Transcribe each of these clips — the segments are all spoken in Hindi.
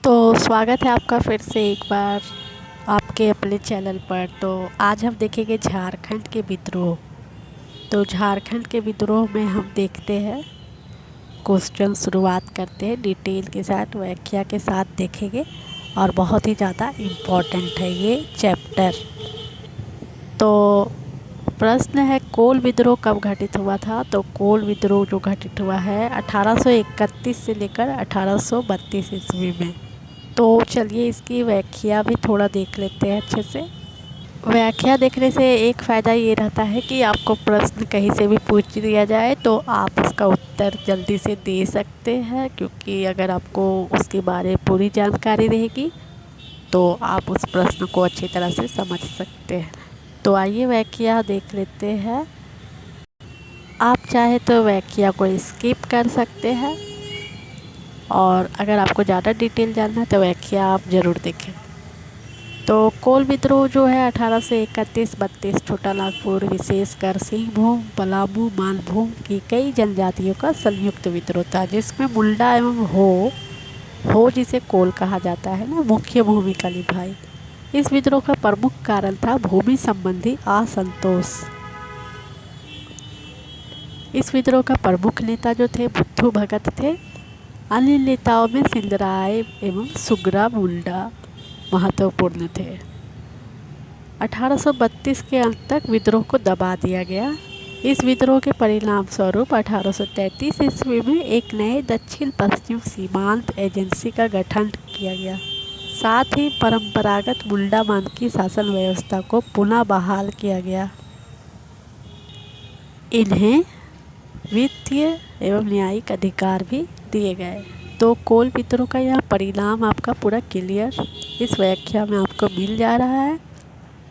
तो स्वागत है आपका फिर से एक बार आपके अपने चैनल पर। तो आज हम देखेंगे झारखंड के विद्रोह। तो झारखंड के विद्रोह में हम देखते हैं क्वेश्चन, शुरुआत करते हैं डिटेल के साथ, व्याख्या के साथ देखेंगे और बहुत ही ज़्यादा इम्पोर्टेंट है ये चैप्टर। तो प्रश्न है, कोल विद्रोह कब घटित हुआ था? तो कोल विद्रोह जो घटित हुआ है 1831 से लेकर 1832 ईस्वी में। तो चलिए इसकी व्याख्या भी थोड़ा देख लेते हैं अच्छे से। व्याख्या देखने से एक फ़ायदा ये रहता है कि आपको प्रश्न कहीं से भी पूछ दिया जाए तो आप उसका उत्तर जल्दी से दे सकते हैं, क्योंकि अगर आपको उसके बारे में पूरी जानकारी रहेगी तो आप उस प्रश्न को अच्छी तरह से समझ सकते हैं। तो आइए व्याख्या देख लेते हैं। आप चाहे तो व्याख्या को स्किप कर सकते हैं, और अगर आपको ज़्यादा डिटेल जानना है तो व्याख्या आप ज़रूर देखें। तो कोल विद्रोह जो है 1831-32 छोटा नागपुर, विशेषकर सिंहभूम, पलामू, मालभूम की कई जनजातियों का संयुक्त विद्रोह था, जिसमें मुंडा एवं हो जिसे कोल कहा जाता है ना, मुख्य भूमिका निभाई। इस विद्रोह का प्रमुख कारण था भूमि संबंधी असंतोष। इस विद्रोह का प्रमुख नेता जो थे बुद्धू भगत थे। अन्य नेताओं में सिंधराय एवं सुग्रा मुंडा महत्वपूर्ण थे। 1832 के अंत तक विद्रोह को दबा दिया गया। इस विद्रोह के परिणाम स्वरूप 1833 ईस्वी में एक नए दक्षिण पश्चिम सीमांत एजेंसी का गठन किया गया। साथ ही परंपरागत मुंडा मानकी शासन व्यवस्था को पुनः बहाल किया गया। इन्हें वित्तीय एवं न्यायिक अधिकार भी दिए गए। तो कोल विद्रोह का यह परिणाम आपका पूरा क्लियर इस व्याख्या में आपको मिल जा रहा है,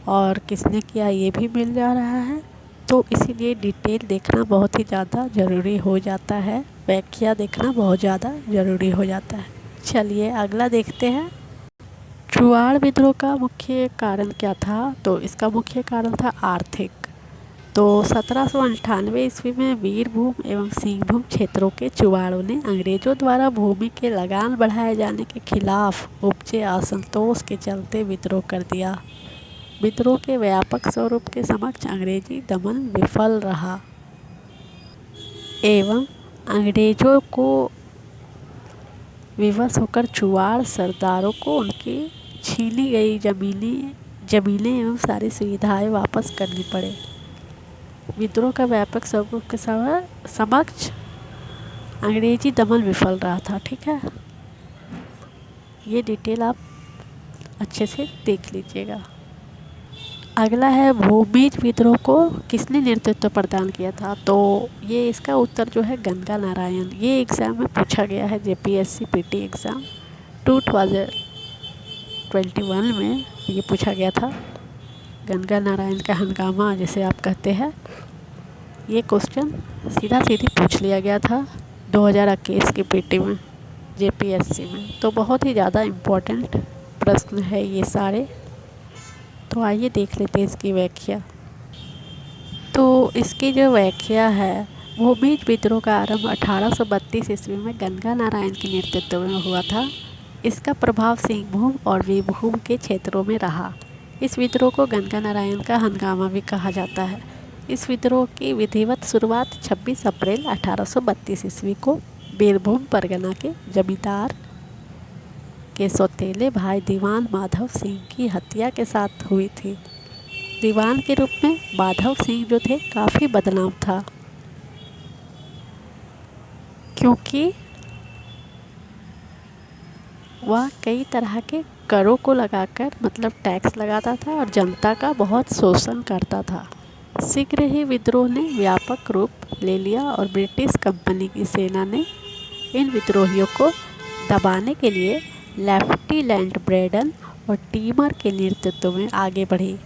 और किसने किया ये भी मिल जा रहा है। तो इसीलिए डिटेल देखना बहुत ही ज़्यादा ज़रूरी हो जाता है, व्याख्या देखना बहुत ज़्यादा ज़रूरी हो जाता है। चलिए अगला देखते हैं। चुआड़ विद्रोह का मुख्य कारण क्या था? तो इसका मुख्य कारण था आर्थिक। तो 1798 ईस्वी में वीरभूम एवं सिंहभूम क्षेत्रों के चुवाड़ों ने अंग्रेजों द्वारा भूमि के लगान बढ़ाए जाने के खिलाफ उपजे असंतोष के चलते विद्रोह कर दिया। विद्रोह के व्यापक स्वरूप के समक्ष अंग्रेजी दमन विफल रहा एवं अंग्रेजों को विवश होकर चुवाड़ सरदारों को उनकी छीनी गई जमीनें एवं सारी सुविधाएं वापस करनी पड़े। विद्रोह का व्यापक स्वरूप के समक्ष अंग्रेजी दमन विफल रहा था। ठीक है, ये डिटेल आप अच्छे से देख लीजिएगा। अगला है, भूमिज विद्रोह को किसने नेतृत्व प्रदान किया था? तो ये इसका उत्तर जो है गंगा नारायण। ये एग्ज़ाम में पूछा गया है, जेपीएससी पीटी एग्ज़ाम 2021 में ये पूछा गया था। गंगा नारायण का हंगामा जिसे आप कहते हैं, ये क्वेश्चन सीधा सीधी पूछ लिया गया था 2021 की पीटी में, जेपीएससी में। तो बहुत ही ज़्यादा इम्पोर्टेंट प्रश्न है ये सारे। तो आइए देख लेते हैं इसकी व्याख्या। तो इसकी जो व्याख्या है, भूमिज विद्रोह का आरंभ 1832 ईस्वी में गंगा नारायण के नेतृत्व में हुआ था। इसका प्रभाव सिंहभूम और वीरभूम के क्षेत्रों में रहा। इस विद्रोह को गंगा नारायण का हंगामा भी कहा जाता है। इस विद्रोह की विधिवत शुरुआत 26 अप्रैल 1832 ईस्वी को बीरभूम परगना के जमींदार के सौतेले भाई दीवान माधव सिंह की हत्या के साथ हुई थी। दीवान के रूप में माधव सिंह जो थे काफ़ी बदनाम था, क्योंकि वह कई तरह के करों को लगाकर, मतलब टैक्स लगाता था और जनता का बहुत शोषण करता था। शीघ्र ही विद्रोह ने व्यापक रूप ले लिया और ब्रिटिश कंपनी की सेना ने इन विद्रोहियों को दबाने के लिए लेफ्टिनेंट ब्रेडन और टीमर के नेतृत्व में आगे बढ़ी।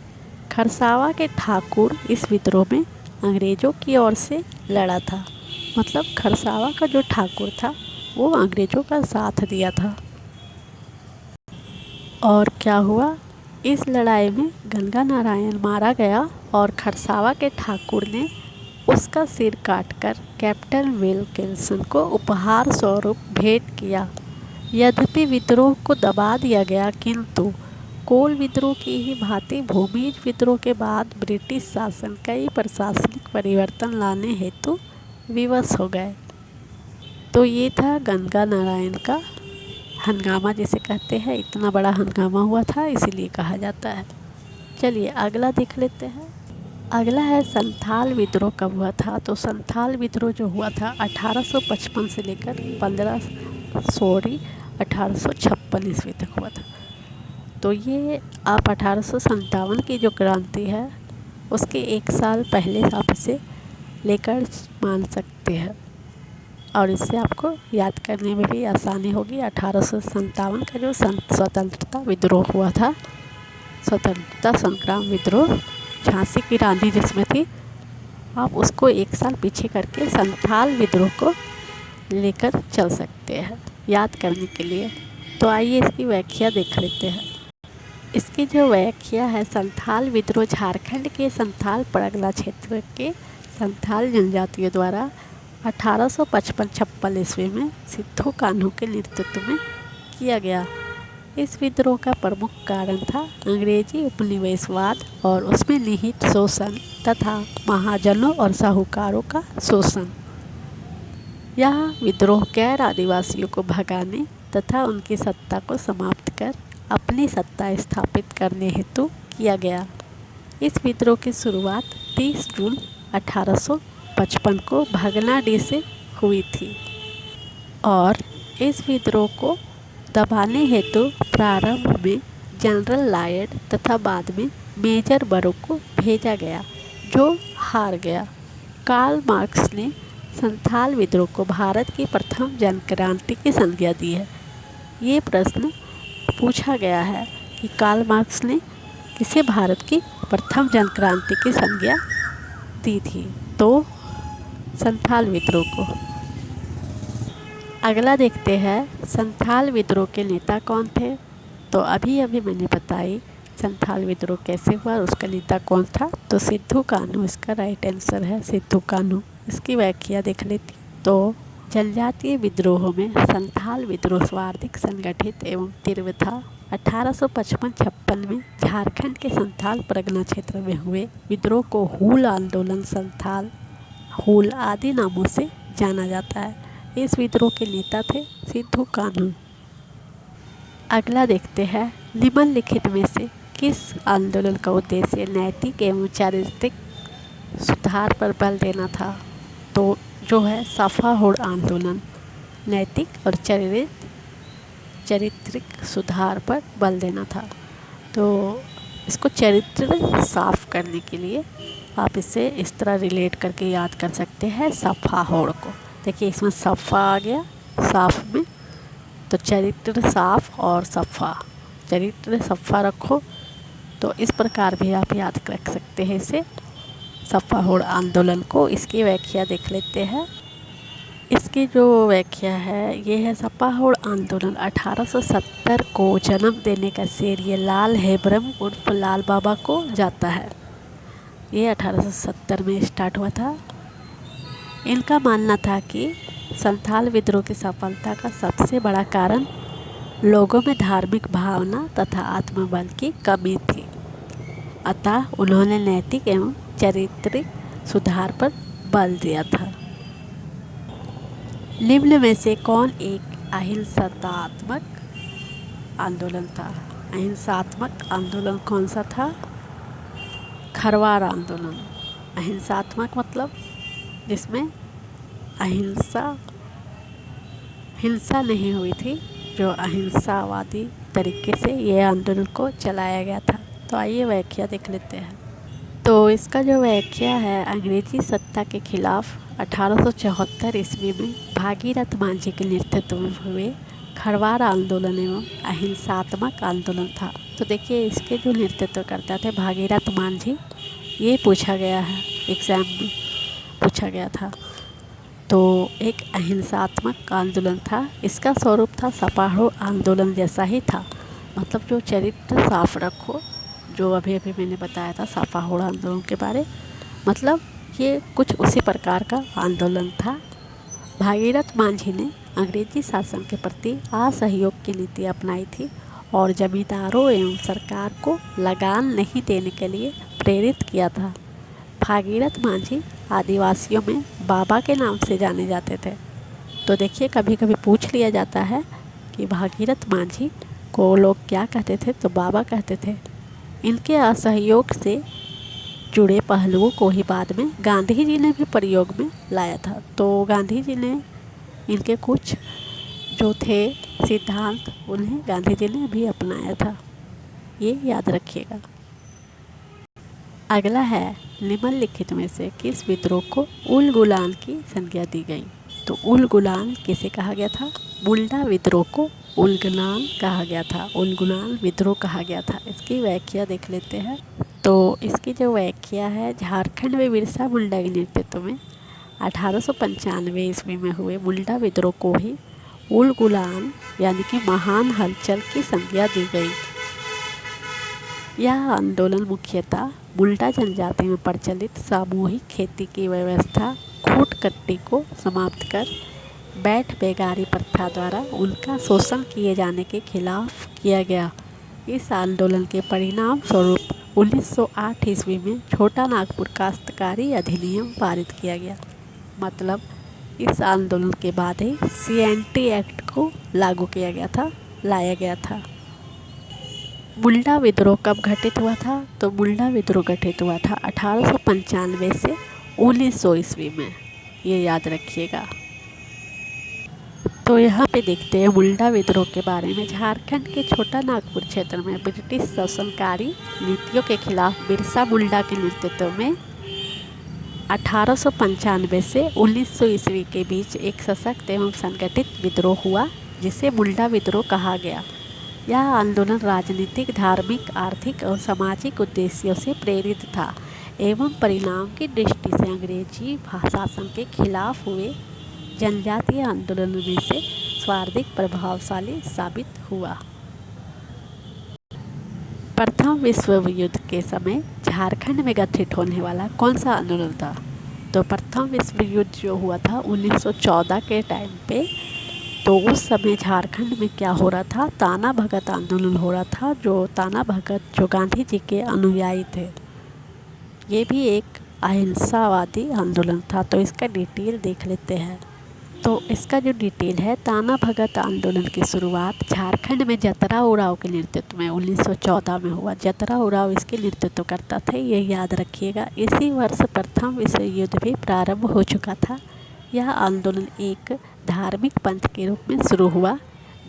खरसावा के ठाकुर इस विद्रोह में अंग्रेज़ों की ओर से लड़ा था। मतलब खरसावा का जो ठाकुर था वो अंग्रेज़ों का साथ दिया था। और क्या हुआ, इस लड़ाई में गंगा नारायण मारा गया और खरसावा के ठाकुर ने उसका सिर काटकर कैप्टन विल्किंसन को उपहार स्वरूप भेंट किया। यद्यपि विद्रोह को दबा दिया गया, किंतु कोल विद्रोह की ही भांति भूमिज विद्रोह के बाद ब्रिटिश शासन कई प्रशासनिक परिवर्तन लाने हेतु विवश हो गए। तो ये था गंगा नारायण का हंगामा, जिसे कहते हैं। इतना बड़ा हंगामा हुआ था, इसीलिए कहा जाता है। चलिए अगला देख लेते हैं। अगला है संथाल विद्रोह कब हुआ था। तो संथाल विद्रोह जो हुआ था 1855 से लेकर 1856 ईस्वी तक हुआ था। तो ये आप 1857 की जो क्रांति है उसके एक साल पहले आप इसे लेकर मान सकते हैं, और इससे आपको याद करने में भी आसानी होगी। 1857 का जो स्वतंत्रता विद्रोह हुआ था, स्वतंत्रता संग्राम विद्रोह, झांसी की रानी जिसमें थी, आप उसको एक साल पीछे करके संथाल विद्रोह को लेकर चल सकते हैं याद करने के लिए। तो आइए इसकी व्याख्या देख लेते हैं। इसकी जो व्याख्या है, संथाल विद्रोह झारखंड के संथाल परगना क्षेत्र के संथाल जनजातियों द्वारा 1855-56 ईस्वी में सिद्धू कान्हू के नेतृत्व में किया गया। इस विद्रोह का प्रमुख कारण था अंग्रेजी उपनिवेशवाद और उसमें निहित शोषण तथा महाजनों और साहूकारों का शोषण। यह विद्रोह गैर आदिवासियों को भगाने तथा उनकी सत्ता को समाप्त कर अपनी सत्ता स्थापित करने हेतु किया गया। इस विद्रोह की शुरुआत 30 जून 1855 को भगनाडीह से हुई थी और इस विद्रोह को दबाने हेतु प्रारंभ में जनरल लायड तथा बाद में मेजर बरो को भेजा गया, जो हार गया। कार्ल मार्क्स ने संथाल विद्रोह को भारत की प्रथम जनक्रांति की संज्ञा दी है। ये प्रश्न पूछा गया है कि कार्ल मार्क्स ने किसे भारत की प्रथम जनक्रांति की संज्ञा दी थी, तो संथाल विद्रोह को। अगला देखते हैं संथाल विद्रोह के नेता कौन थे। तो अभी अभी मैंने बताई संथाल विद्रोह कैसे हुआ और उसका नेता कौन था। तो सिद्धू कान्हू इसका राइट आंसर है, सिद्धू कान्हू। इसकी व्याख्या देख लेती। तो जनजातीय विद्रोहों में संथाल विद्रोह सर्वाधिक संगठित एवं तीव्र था। 1855-56 में झारखंड के संथाल परगना क्षेत्र में हुए विद्रोह को हूल आंदोलन, संथाल हूल आदि नामों से जाना जाता है। इस विद्रोह के नेता थे सिद्धू कान्हू। अगला देखते हैं निम्नलिखित में से किस आंदोलन का उद्देश्य नैतिक एवं चारित्रिक सुधार पर बल देना था। तो जो है साफाहोड़ आंदोलन नैतिक और चारित्रिक सुधार पर बल देना था। तो इसको चरित्र साफ करने के लिए आप इसे इस तरह रिलेट करके याद कर सकते हैं साफाहोड़ को। देखिए इसमें सफ़ा आ गया साफ में, तो चरित्र साफ और सफ़ा, चरित्र सफ़ा रखो। तो इस प्रकार भी आप याद रख सकते हैं इसे, साफाहोड़ आंदोलन को। इसकी व्याख्या देख लेते हैं। इसकी जो व्याख्या है ये है, साफाहोड़ आंदोलन 1870 को जन्म देने का श्रेय लाल हेब्रम उर्फ लाल बाबा को जाता है। ये 1870 में स्टार्ट हुआ था। इनका मानना था कि संथाल विद्रोह की सफलता का सबसे बड़ा कारण लोगों में धार्मिक भावना तथा आत्मबल की कमी थी। अतः उन्होंने नैतिक एवं चारित्रिक सुधार पर बल दिया था। निम्न में से कौन एक अहिंसात्मक आंदोलन था। अहिंसात्मक आंदोलन कौन सा था। खरवार आंदोलन। अहिंसात्मक मतलब जिसमें हिंसा नहीं हुई थी, जो अहिंसावादी तरीके से ये आंदोलन को चलाया गया था। तो आइए व्याख्या देख लेते हैं। तो इसका जो व्याख्या है, अंग्रेजी सत्ता के खिलाफ 1874 ईस्वी में भागीरथ मांझी के नेतृत्व में हुए खरवार आंदोलन एवं अहिंसात्मक आंदोलन था। तो देखिए इसके जो नेतृत्व करते थे भागीरथ मांझी, ये पूछा गया है एग्ज़ाम में, पूछा गया था। तो एक अहिंसात्मक आंदोलन था। इसका स्वरूप था साफाहोड़ आंदोलन जैसा ही था, मतलब जो चरित्र साफ रखो, जो अभी अभी मैंने बताया था साफाहोड़ आंदोलन के बारे, मतलब ये कुछ उसी प्रकार का आंदोलन था। भागीरथ मांझी ने अंग्रेजी शासन के प्रति असहयोग की नीति अपनाई थी और जमींदारों एवं सरकार को लगान नहीं देने के लिए प्रेरित किया था। भागीरथ मांझी आदिवासियों में बाबा के नाम से जाने जाते थे। तो देखिए, कभी कभी पूछ लिया जाता है कि भागीरथ मांझी को लोग क्या कहते थे, तो बाबा कहते थे। इनके असहयोग से जुड़े पहलुओं को ही बाद में गांधी जी ने भी प्रयोग में लाया था। तो गांधी जी ने इनके कुछ जो थे सिद्धांत, उन्हें गांधी जी ने भी अपनाया था, ये याद रखिएगा। अगला है, निम्नलिखित में से किस विद्रोह को उल गुलान की संज्ञा दी गई। तो उल गुलान किसे कहा गया था? मुल्डा विद्रोह को उल गुलान कहा गया था, उल गुलान विद्रोह कहा गया था। इसकी व्याख्या देख लेते हैं। तो इसकी जो व्याख्या है, झारखंड में बिरसा मुंडा के नेतृत्व में 1895 ईस्वी में हुए मुल्डा विद्रोह को ही उल गुलान यानी कि महान हलचल की संज्ञा दी गई। यह आंदोलन मुख्यतः मुल्डा जनजाति में प्रचलित सामूहिक खेती की व्यवस्था खूट कट्टी को समाप्त कर बैठ बेगारी प्रथा द्वारा उनका शोषण किए जाने के खिलाफ किया गया। इस आंदोलन के परिणाम स्वरूप 1908 ईस्वी में छोटा नागपुर काश्तकारी अधिनियम पारित किया गया। मतलब इस आंदोलन के बाद ही CNT एक्ट को लागू किया गया था, लाया गया था। मुल्डा विद्रोह कब घटित हुआ था? तो मुल्डा विद्रोह घटित हुआ था 1895 से 1900 ईस्वी में, ये याद रखिएगा। तो यहाँ पे देखते हैं मुल्डा विद्रोह के बारे में। झारखंड के छोटा नागपुर क्षेत्र में ब्रिटिश शासनकारी नीतियों के खिलाफ बिरसा मुल्डा के नेतृत्व में 1895 से 1900 ईस्वी के बीच एक सशक्त एवं संगठित विद्रोह हुआ, जिसे मुल्डा विद्रोह कहा गया। यह आंदोलन राजनीतिक, धार्मिक, आर्थिक और सामाजिक उद्देश्यों से प्रेरित था एवं परिणाम की दृष्टि से अंग्रेजी शासन के खिलाफ हुए जनजातीय आंदोलन में से सर्वाधिक प्रभावशाली साबित हुआ। प्रथम विश्व युद्ध के समय झारखंड में गठित होने वाला कौन सा आंदोलन था? तो प्रथम विश्व युद्ध जो हुआ था 1914 के टाइम पे, तो उस समय झारखंड में क्या हो रहा था? ताना भगत आंदोलन हो रहा था। जो ताना भगत जो गांधी जी के अनुयायी थे, ये भी एक अहिंसावादी आंदोलन था। तो इसका डिटेल देख लेते हैं। तो इसका जो डिटेल है, ताना भगत आंदोलन की शुरुआत झारखंड में जतरा उराव के नेतृत्व में 1914 में हुआ। जतरा उराव इसके नेतृत्व करता था, ये याद रखिएगा। इसी वर्ष प्रथम विश्व युद्ध भी प्रारंभ हो चुका था। यह आंदोलन एक धार्मिक पंथ के रूप में शुरू हुआ,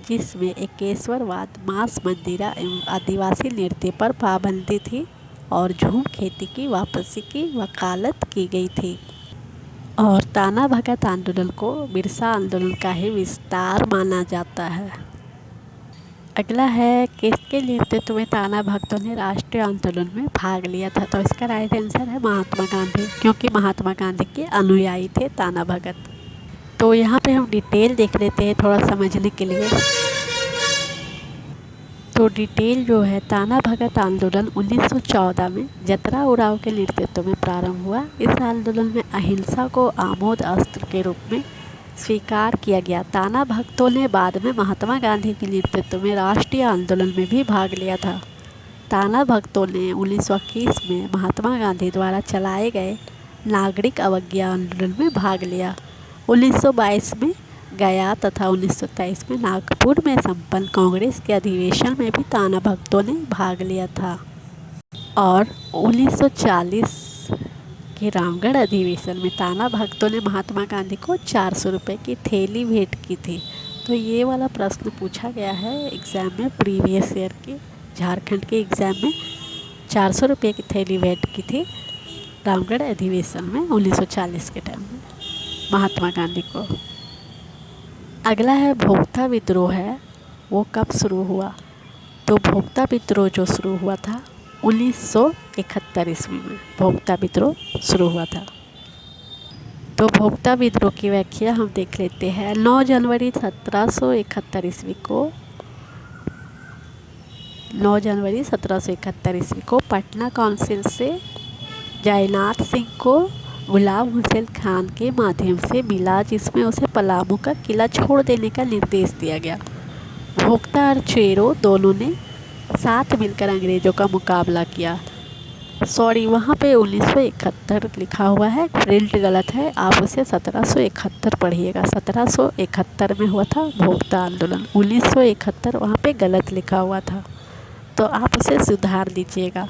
जिसमें एकेश्वरवाद, मांस मंदिरा एवं आदिवासी नृत्य पर पाबंदी थी और झूम खेती की वापसी की वकालत की गई थी। और ताना भगत आंदोलन को बिरसा आंदोलन का ही विस्तार माना जाता है। अगला है, किसके नेतृत्व में ताना भगतों ने राष्ट्रीय आंदोलन में भाग लिया था? तो इसका राइट आंसर है महात्मा गांधी, क्योंकि महात्मा गांधी के अनुयायी थे ताना भगत। तो यहाँ पे हम डिटेल देख लेते हैं थोड़ा समझने के लिए। तो डिटेल जो है, ताना भगत आंदोलन 1914 में जतरा उराव के नेतृत्व में प्रारंभ हुआ। इस आंदोलन में अहिंसा को आमोद अस्त्र के रूप में स्वीकार किया गया। ताना भक्तों ने बाद में महात्मा गांधी के नेतृत्व में राष्ट्रीय आंदोलन में भी भाग लिया था। ताना भक्तों ने 1921 में महात्मा गांधी द्वारा चलाए गए नागरिक अवज्ञा आंदोलन में भाग लिया। 1922 में गया तथा 1923 में नागपुर में संपन्न कांग्रेस के अधिवेशन में भी ताना भक्तों ने भाग लिया था। और 1940 के रामगढ़ अधिवेशन में ताना भक्तों ने महात्मा गांधी को 400 रुपये की थैली भेंट की थी। तो ये वाला प्रश्न पूछा गया है एग्ज़ाम में, प्रीवियस ईयर के झारखंड के एग्ज़ाम में। 400 रुपये की थैली भेंट की थी रामगढ़ अधिवेशन में 1940 के टाइम में महात्मा गांधी को। अगला है, भोक्ता विद्रोह है वो कब शुरू हुआ? तो भोक्ता विद्रोह जो शुरू हुआ था 1971 ईस्वी में भोक्ता विद्रोह शुरू हुआ था। तो भोक्ता विद्रोह की व्याख्या हम देख लेते हैं। 9 जनवरी 1771 ईस्वी को 9 जनवरी 1771 ईस्वी को पटना काउंसिल से जयनाथ सिंह को गुलाम हुसैन खान के माध्यम से मिला, जिसमें उसे पलामू का किला छोड़ देने का निर्देश दिया गया। भोक्ता और चेरो दोनों ने साथ मिलकर अंग्रेज़ों का मुकाबला किया। सॉरी, वहाँ पे 1971 लिखा हुआ है, प्रिंट गलत है, आप उसे 1771 पढ़िएगा। 1771 में हुआ था भोक्ता आंदोलन, 1971 वहाँ पे गलत लिखा हुआ था, तो आप उसे सुधार दीजिएगा।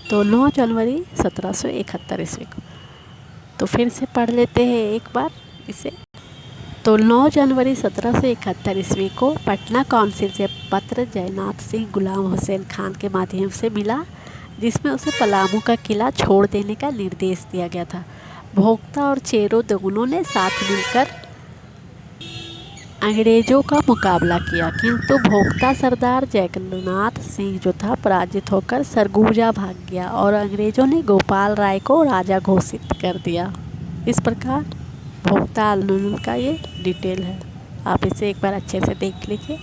तो 9 जनवरी 1771 ईस्वी को। तो फिर से पढ़ लेते हैं एक बार इसे। तो 9 जनवरी 1771 ईस्वी को पटना काउंसिल से पत्र जयनाथ सिंह गुलाम हुसैन खान के माध्यम से मिला, जिसमें उसे पलामू का किला छोड़ देने का निर्देश दिया गया था। भोक्ता और चेरो दोनों ने साथ मिलकर अंग्रेज़ों का मुकाबला किया, किंतु भोक्ता सरदार जगन्नाथ सिंह जो था पराजित होकर सरगुजा भाग गया और अंग्रेज़ों ने गोपाल राय को राजा घोषित कर दिया। इस प्रकार भोक्ता आंदोलन का ये डिटेल है, आप इसे एक बार अच्छे से देख लीजिए।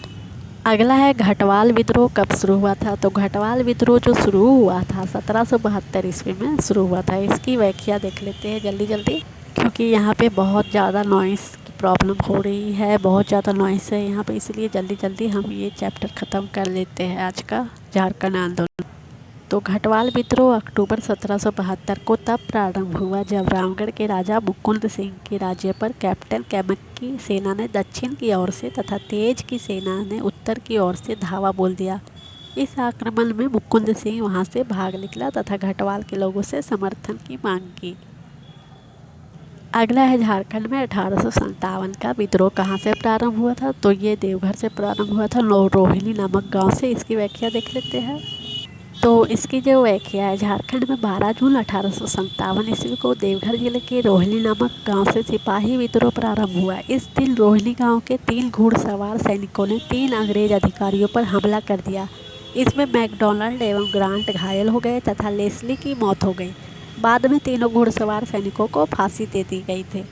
अगला है घटवाल विद्रोह कब शुरू हुआ था। तो घटवाल विद्रोह जो शुरू हुआ था 1772 ईस्वी में शुरू हुआ था। इसकी व्याख्या देख लेते हैं जल्दी जल्दी, क्योंकि यहाँ पे बहुत ज़्यादा नॉइस की प्रॉब्लम हो रही है, बहुत ज़्यादा नॉइस है यहाँ पे, इसलिए जल्दी जल्दी हम ये चैप्टर ख़त्म कर लेते हैं आज का झारखंड आंदोलन। तो घटवाल विद्रोह अक्टूबर 1772 को तब प्रारंभ हुआ जब रामगढ़ के राजा मुकुंद सिंह के राज्य पर कैप्टन कैमक की सेना ने दक्षिण की ओर से तथा तेज की सेना ने उत्तर की ओर से धावा बोल दिया। इस आक्रमण में मुकुंद सिंह वहां से भाग निकला तथा घटवाल के लोगों से समर्थन की मांग की। अगला है झारखंड में 1857 का विद्रोह कहाँ से प्रारंभ हुआ था। तो ये देवघर से प्रारंभ हुआ था, रोहिणी नामक गांव से। इसकी व्याख्या देख लेते हैं। तो इसकी जो व्याख्या है, झारखंड में 12 जून 1857 ईस्वी को देवघर जिले के रोहिणी नामक गांव से सिपाही विद्रोह प्रारंभ हुआ। इस दिन रोहिणी गांव के 3 घुड़सवार सैनिकों ने 3 अंग्रेज अधिकारियों पर हमला कर दिया। इसमें मैकडोनाल्ड एवं ग्रांट घायल हो गए तथा लेस्ली की मौत हो गई। बाद में तीनों घुड़सवार सैनिकों को फांसी दे दी गई थी।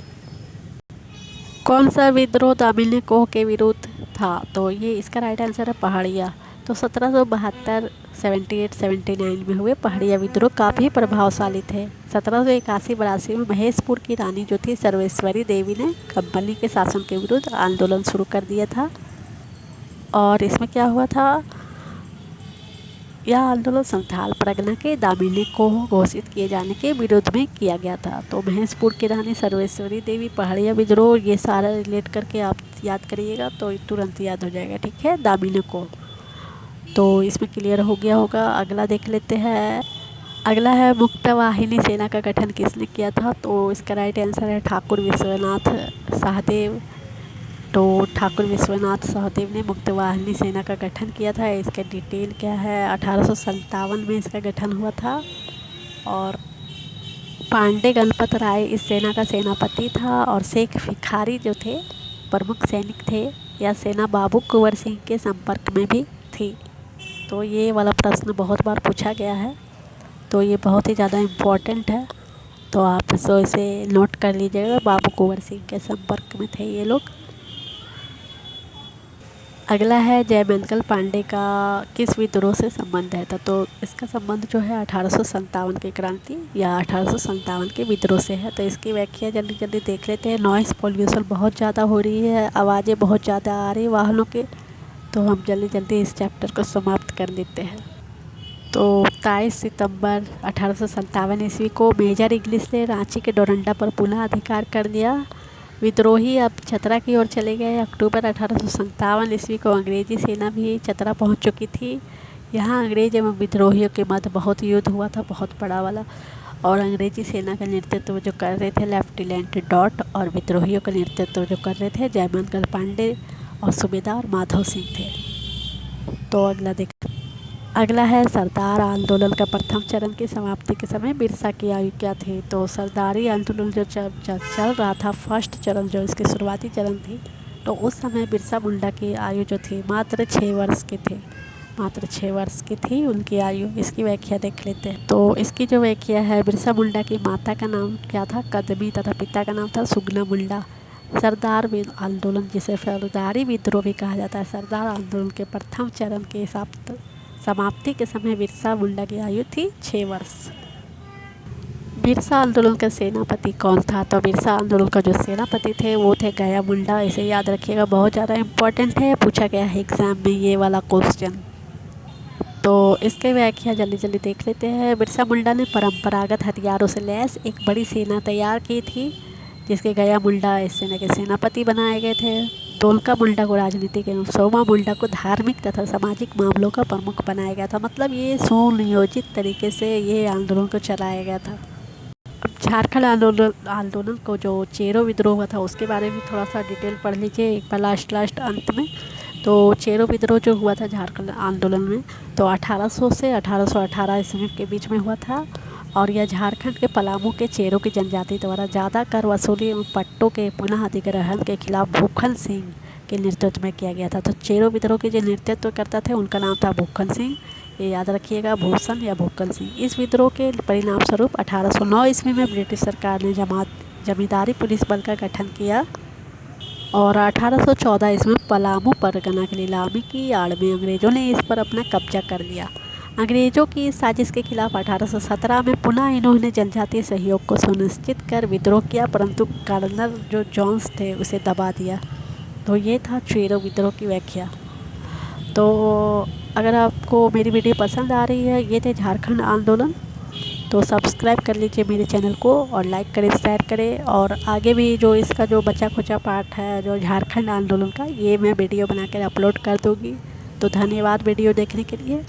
कौन सा विद्रोह दामिनी कोह के विरुद्ध था। तो ये इसका राइट आंसर है पहाड़िया। तो 1772, 78-79 में हुए पहाड़िया विद्रोह काफ़ी प्रभावशाली थे। 1781-82 में महेशपुर की रानी जो थी सर्वेश्वरी देवी ने कंपनी के शासन के विरुद्ध आंदोलन शुरू कर दिया था। और इसमें क्या हुआ था, यह आंदोलन संथाल परगना के दामिनी को घोषित किए जाने के विरोध में किया गया था। तो महेशपुर की रानी सर्वेश्वरी देवी, पहाड़िया विद्रोह, ये सारा रिलेट करके आप याद करिएगा तो तुरंत याद हो जाएगा, ठीक है। दामिनी को तो इसमें क्लियर हो गया होगा। अगला देख लेते हैं। अगला है मुक्तवाहिनी सेना का गठन किसने किया था। तो इसका राइट आंसर है ठाकुर विश्वनाथ सहदेव। तो ठाकुर विश्वनाथ सहदेव ने मुक्तवाहिनी सेना का गठन किया था। इसका डिटेल क्या है, 1857 में इसका गठन हुआ था और पांडे गणपत राय इस सेना का सेनापति था और शेख भिखारी जो थे प्रमुख सैनिक थे। यह सेना बाबू कुंवर सिंह के संपर्क में भी थी। तो ये वाला प्रश्न बहुत बार पूछा गया है, तो ये बहुत ही ज़्यादा इम्पोर्टेंट है, तो आप इसे नोट कर लीजिएगा। बाबू कुंवर सिंह के संपर्क में थे ये लोग। अगला है जयमंगल पांडे का किस विद्रोह से संबंध है। तो इसका संबंध जो है 1857 की क्रांति या 1857 के विद्रोह से है। तो इसकी व्याख्या जल्दी जल्दी देख लेते हैं। नॉइस पॉल्यूशन बहुत ज़्यादा हो रही है, आवाज़ें बहुत ज़्यादा आ रही वाहनों के, तो हम जल्दी जल्दी इस चैप्टर को समाप्त कर देते हैं। तो 23 सितंबर 1857 ईस्वी को मेजर इंग्लिश ने रांची के डोरंडा पर पुनः अधिकार कर दिया। विद्रोही अब चतरा की ओर चले गए। अक्टूबर 1857 ईस्वी को अंग्रेजी सेना भी चतरा पहुंच चुकी थी। यहाँ अंग्रेज एवं विद्रोहियों के मध्य बहुत युद्ध हुआ था, बहुत बड़ा वाला। और अंग्रेजी सेना का नेतृत्व जो कर रहे थे लेफ्टिनेंट डॉट, और विद्रोहियों का नेतृत्व जो कर रहे थे जयमंगल पांडे और सूबेदार माधव सिंह थे। तो अगला है सरदार आंदोलन का प्रथम चरण की समाप्ति के समय बिरसा की आयु क्या थी। तो सरदारी आंदोलन जो चल रहा था, फर्स्ट चरण जो इसकी शुरुआती चरण थी, तो उस समय बिरसा मुंडा की आयु जो थी मात्र 6 वर्ष के थे, मात्र 6 वर्ष की थी उनकी आयु। इसकी व्याख्या देख लेते हैं। तो इसकी जो व्याख्या है, बिरसा मुंडा की माता का नाम क्या था, कदमी, तथा पिता का नाम था सुगना मुंडा। सरदार आंदोलन, जिसे सरदारी विद्रोह भी कहा जाता है, सरदार आंदोलन के प्रथम चरण के समाप्ति के समय बिरसा मुंडा की आयु थी 6 वर्ष। बिरसा आंदोलन का सेनापति कौन था? तो बिरसा आंदोलन का जो सेनापति थे वो थे गया मुंडा। इसे याद रखिएगा, बहुत ज़्यादा इम्पोर्टेंट है, पूछा गया है एग्ज़ाम में ये वाला क्वेश्चन। तो इसके व्याख्या जल्दी जल्दी देख लेते हैं। बिरसा मुंडा ने परंपरागत हथियारों से लैस एक बड़ी सेना तैयार की थी, जिसके गया मुंडा इस सेना के सेनापति बनाए गए थे। दोलका मुंडा को राजनीतिक एवं सोमा मुंडा को धार्मिक तथा सामाजिक मामलों का प्रमुख बनाया गया था। मतलब ये सुनियोजित तरीके से ये आंदोलन को चलाया गया था। अब झारखंड आंदोलन आंदोलन को जो चेरो विद्रोह हुआ था उसके बारे में थोड़ा सा डिटेल पढ़ लीजिए एक बार लास्ट अंत में। तो चेरो विद्रोह जो हुआ था झारखंड आंदोलन में, तो 1800 से 1818 ईस्वी के बीच में हुआ था। और यह झारखंड के पलामू के चेरो की जनजाति द्वारा ज़्यादा कर वसूली एवं पट्टों के पुनः अधिग्रहण के खिलाफ भूखन सिंह के नेतृत्व में किया गया था। तो चेरो विद्रोह के जो नेतृत्व करता थे उनका नाम था भूखन सिंह, ये याद रखिएगा, भूषण या भूखन सिंह। इस विद्रोह के परिणाम स्वरूप 1809 ईस्वी में ब्रिटिश सरकार ने जमींदारी पुलिस बल का गठन किया और 1814 ईस्वी में पलामू परगना की नीलामी की आड़ में अंग्रेज़ों ने इस पर अपना कब्जा कर लिया। अंग्रेज़ों की इस साजिश के खिलाफ 1817 में पुनः इन्होंने जनजातीय सहयोग को सुनिश्चित कर विद्रोह किया, परंतु कर्नल जो जॉन्स थे उसे दबा दिया। तो ये था चेरो विद्रोह की व्याख्या। तो अगर आपको मेरी वीडियो पसंद आ रही है, ये थे झारखंड आंदोलन, तो सब्सक्राइब कर लीजिए मेरे चैनल को और लाइक करें, शेयर करें। और आगे भी जो इसका जो बचा खुचा पार्ट है जो झारखंड आंदोलन का, ये मैं वीडियो बनाकर अपलोड कर दूँगी। तो धन्यवाद वीडियो देखने के लिए।